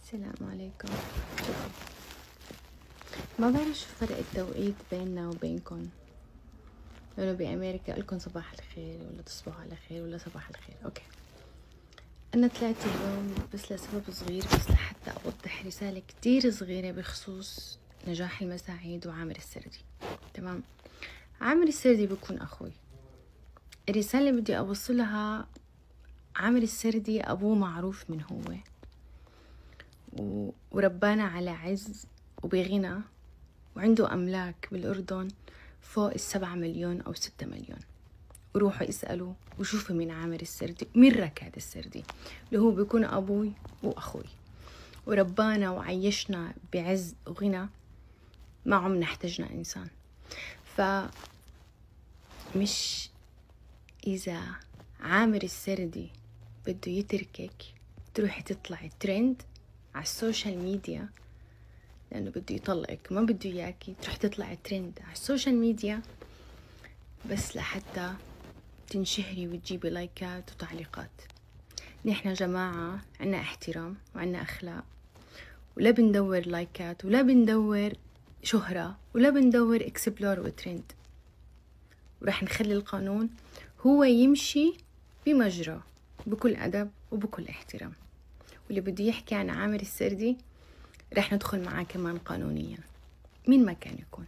السلام عليكم. شوفوا، ما بعرف شو فرق التوقيت بيننا وبينكم، لأنه بأمريكا لكم صباح الخير ولا تصبحوا على خير ولا صباح الخير. أوكي، أنا طلعت اليوم بس لسبب صغير، بس لحتى أوضح رسالة كتير صغيرة بخصوص نجاح المساعيد وعامر السردي. تمام، عامر السردي بيكون أخوي. الرسالة اللي بدي أوصلها، عامر السردي أبوه معروف من هو وربانا على عز وبغنى، وعنده أملاك بالأردن فوق 7 مليون أو 6 مليون. وروحوا اسألوا وشوفوا مين عامر السردي، مين ركاد السردي، اللي هو بيكون أبوي وأخوي، وربانا وعيشنا بعز وغنى، ما عمنا احتجنا إنسان. فمش إذا عامر السردي بده يتركك تروحي تطلعي ترند على السوشيال ميديا لأنه بده يطلقك، ما بده إياكي تروح تطلعي ترند على السوشيال ميديا بس لحتى تنشهري وتجيبي لايكات وتعليقات. نحن جماعة عنا احترام وعنا أخلاق، ولا بندور لايكات ولا بندور شهرة ولا بندور اكسبلور وترند، ورح نخلي القانون هو يمشي بمجرى بكل أدب وبكل احترام. واللي بده يحكي عن عامر السردي رح ندخل معاه كمان قانونيا مين ما كان يكون.